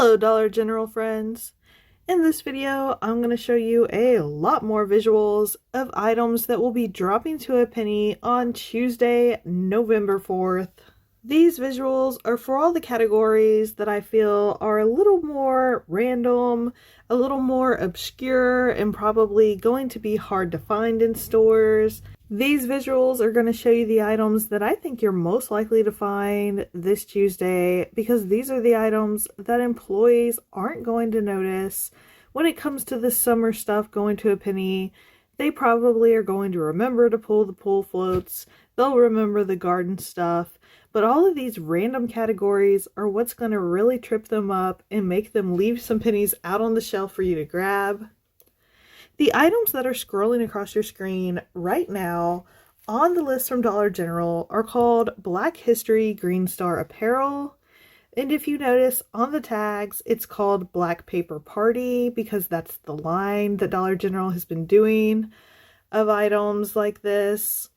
Hello Dollar General friends! In this video, I'm going to show you a lot more visuals of items that will be dropping to a penny on Tuesday, November 4th. These visuals are for all the categories that I feel are a little more random, a little more obscure, and probably going to be hard to find in stores. These visuals are going to show you the items that I think you're most likely to find this Tuesday, because these are the items that employees aren't going to notice when it comes to the summer stuff going to a penny. They probably are going to remember to pull the pool floats, they'll remember the garden stuff, but all of these random categories are what's going to really trip them up and make them leave some pennies out on the shelf for you to grab. The items that are scrolling across your screen right now on the list from Dollar General are called Black History Green Star Apparel. And if you notice on the tags, it's called Black Paper Party because that's the line that Dollar General has been doing of items like this.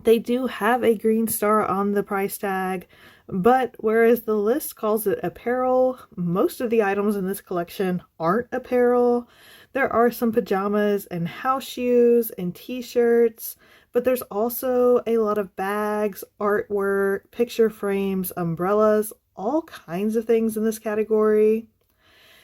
They do have a green star on the price tag, but whereas the list calls it apparel, most of the items in this collection aren't apparel. There are some pajamas and house shoes and t-shirts, but there's also a lot of bags, artwork, picture frames, umbrellas, all kinds of things in this category.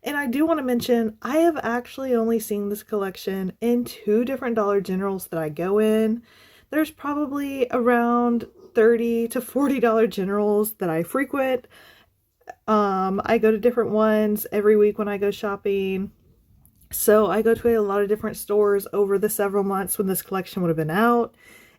And I do want to mention, I have actually only seen this collection in 2 different Dollar Generals that I go in. There's probably around 30 to 40 Dollar Generals that I frequent. I go to different ones every week when I go shopping. So I go to a lot of different stores over the several months when this collection would have been out.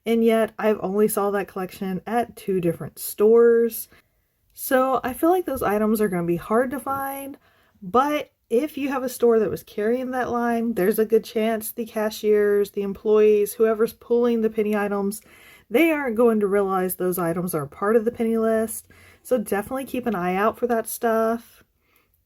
And yet I've only saw that collection at 2 different stores. So I feel like those items are going to be hard to find. But if you have a store that was carrying that line, there's a good chance the cashiers, the employees, whoever's pulling the penny items, they aren't going to realize those items are part of the penny list. So definitely keep an eye out for that stuff.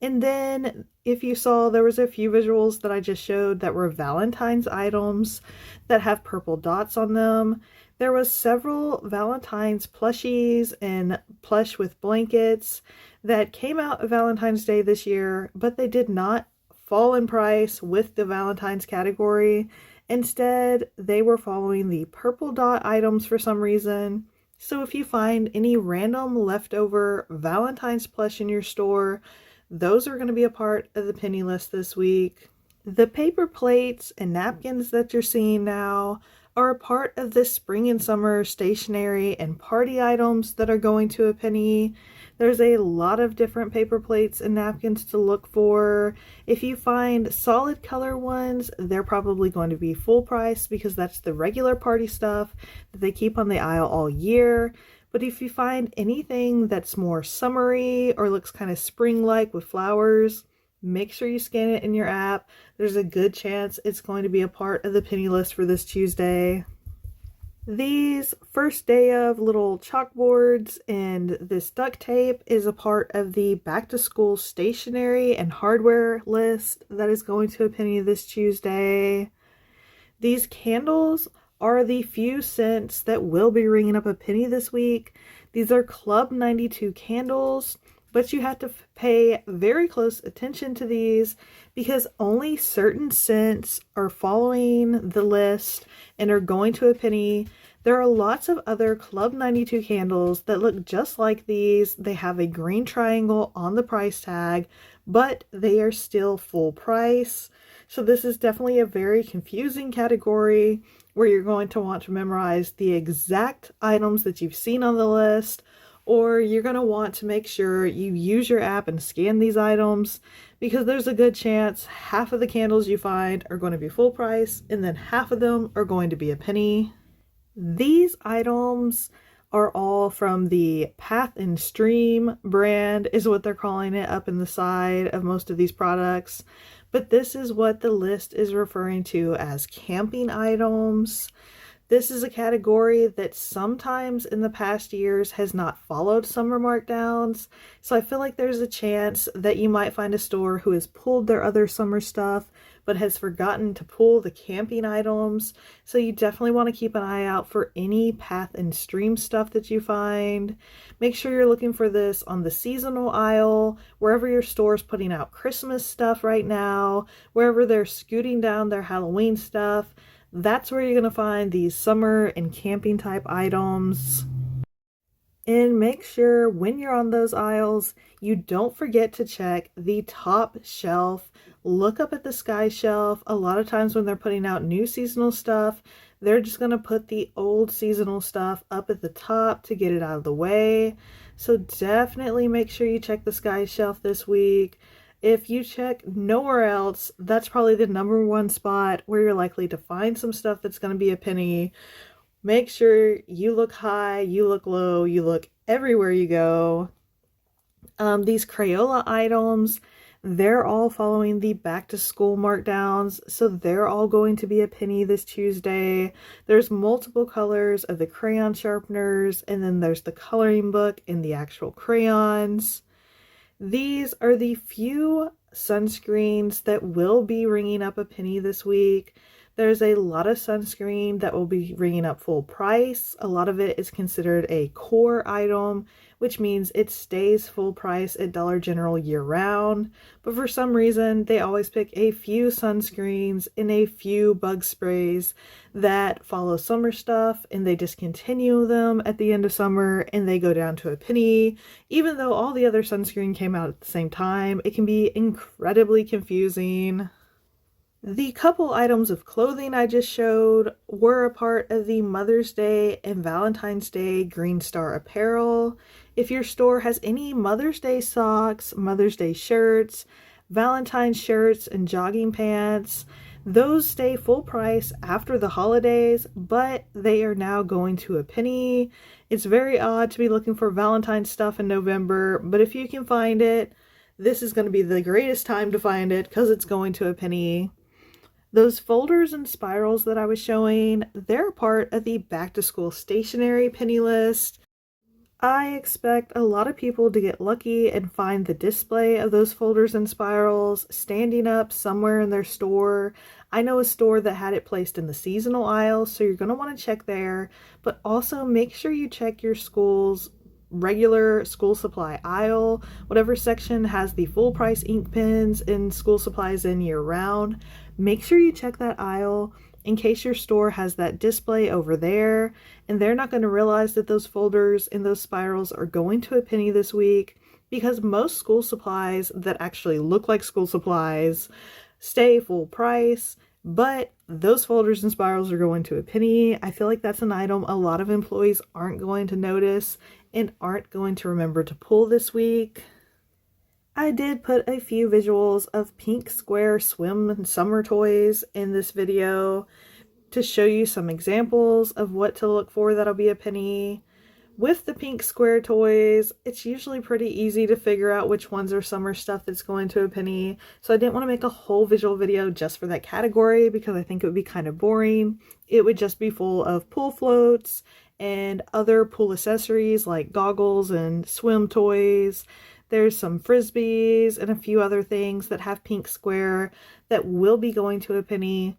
And then if you saw, there was a few visuals that I just showed that were Valentine's items that have purple dots on them. There was several Valentine's plushies and plush with blankets that came out Valentine's Day this year, but they did not fall in price with the Valentine's category. Instead, they were following the purple dot items for some reason. So if you find any random leftover Valentine's plush in your store, those are going to be a part of the penny list this week. The paper plates and napkins that you're seeing now are a part of this spring and summer stationery and party items that are going to a penny. There's a lot of different paper plates and napkins to look for. If you find solid color ones, they're probably going to be full price because that's the regular party stuff that they keep on the aisle all year. But if you find anything that's more summery or looks kind of spring-like with flowers, make sure you scan it in your app. There's a good chance it's going to be a part of the penny list for this Tuesday. These first day of little chalkboards and this duct tape is a part of the back to school stationery and hardware list that is going to a penny this Tuesday. These candles are the few scents that will be ringing up a penny this week. These are Club 92 candles, but you have to pay very close attention to these because only certain scents are following the list and are going to a penny. There are lots of other Club 92 candles that look just like these. They have a green triangle on the price tag, but they are still full price. So this is definitely a very confusing category where you're going to want to memorize the exact items that you've seen on the list, or you're going to want to make sure you use your app and scan these items because there's a good chance half of the candles you find are going to be full price and then half of them are going to be a penny. These items are all from the Path and Stream brand is what they're calling it up in the side of most of these products. But this is what the list is referring to as camping items. This is a category that sometimes in the past years has not followed summer markdowns, so I feel like there's a chance that you might find a store who has pulled their other summer stuff but has forgotten to pull the camping items. So you definitely want to keep an eye out for any Path and Stream stuff that you find. Make sure you're looking for this on the seasonal aisle, wherever your store is putting out Christmas stuff right now, wherever they're scooting down their Halloween stuff. That's where you're going to find these summer and camping type items. And make sure when you're on those aisles, you don't forget to check the top shelf. Look up at the sky shelf. A lot of times when they're putting out new seasonal stuff, they're just going to put the old seasonal stuff up at the top to get it out of the way. So definitely make sure you check the sky shelf this week. If you check nowhere else, that's probably the #1 spot where you're likely to find some stuff that's going to be a penny. Make sure you look high, you look low, you look everywhere you go. These Crayola items, they're all following the back to school markdowns, so they're all going to be a penny this Tuesday. There's multiple colors of the crayon sharpeners, and then there's the coloring book and the actual crayons. These are the few sunscreens that will be ringing up a penny this week. There's a lot of sunscreen that will be ringing up full price. A lot of it is considered a core item, which means it stays full price at Dollar General year round. But for some reason, they always pick a few sunscreens and a few bug sprays that follow summer stuff, and they discontinue them at the end of summer and they go down to a penny. Even though all the other sunscreen came out at the same time, it can be incredibly confusing. The couple items of clothing I just showed were a part of the Mother's Day and Valentine's Day Green Star apparel. If your store has any Mother's Day socks, Mother's Day shirts, Valentine's shirts, and jogging pants, those stay full price after the holidays, but they are now going to a penny. It's very odd to be looking for Valentine's stuff in November, but if you can find it, this is going to be the greatest time to find it because it's going to a penny. Those folders and spirals that I was showing, they're part of the back to school stationery penny list. I expect a lot of people to get lucky and find the display of those folders and spirals standing up somewhere in their store. I know a store that had it placed in the seasonal aisle, so you're going to want to check there, but also make sure you check your school's regular school supply aisle. Whatever section has the full price ink pens and school supplies in year round, make sure you check that aisle in case your store has that display over there and they're not going to realize that those folders and those spirals are going to a penny this week, because most school supplies that actually look like school supplies stay full price, but those folders and spirals are going to a penny. I feel like that's an item a lot of employees aren't going to notice and aren't going to remember to pull this week. I did put a few visuals of pink square swim and summer toys in this video to show you some examples of what to look for that'll be a penny. With the pink square toys, it's usually pretty easy to figure out which ones are summer stuff that's going to a penny, so I didn't want to make a whole visual video just for that category because I think it would be kind of boring. It would just be full of pool floats and other pool accessories like goggles and swim toys. There's some frisbees and a few other things that have pink square that will be going to a penny.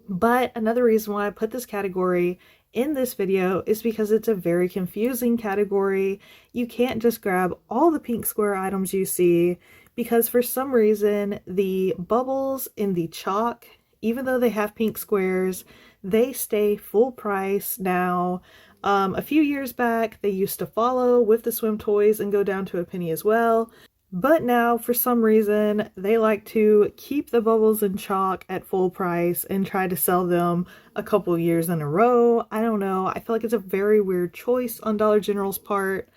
But another reason why I put this category in this video is because it's a very confusing category. You can't just grab all the pink square items you see, because for some reason the bubbles in the chalk, even though they have pink squares, they stay full price now. A few years back, they used to follow with the swim toys and go down to a penny as well. But now, for some reason, they like to keep the bubbles and chalk at full price and try to sell them a couple years in a row. I don't know. I feel like it's a very weird choice on Dollar General's part,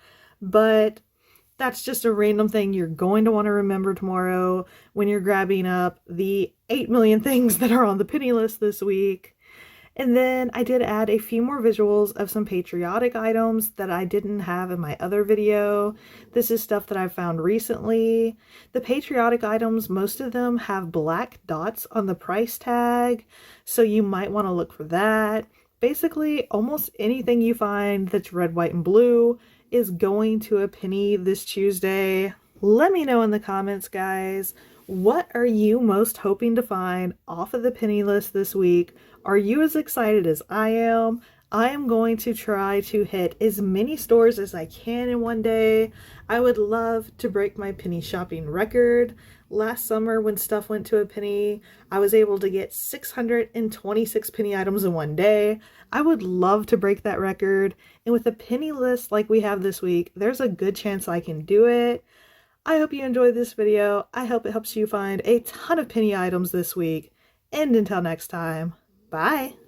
but that's just a random thing you're going to want to remember tomorrow when you're grabbing up the 8 million things that are on the penny list this week. And then I did add a few more visuals of some patriotic items that I didn't have in my other video. This is stuff that I've found recently. The patriotic items, most of them have black dots on the price tag, so you might want to look for that. Basically, almost anything you find that's red, white, and blue is going to a penny this Tuesday. Let me know in the comments, guys. What are you most hoping to find off of the penny list this week? Are you as excited as I am? I am going to try to hit as many stores as I can in one day. I would love to break my penny shopping record. Last summer when stuff went to a penny, I was able to get 626 penny items in one day. I would love to break that record. And with a penny list like we have this week, there's a good chance I can do it. I hope you enjoyed this video. I hope it helps you find a ton of penny items this week. And until next time, bye!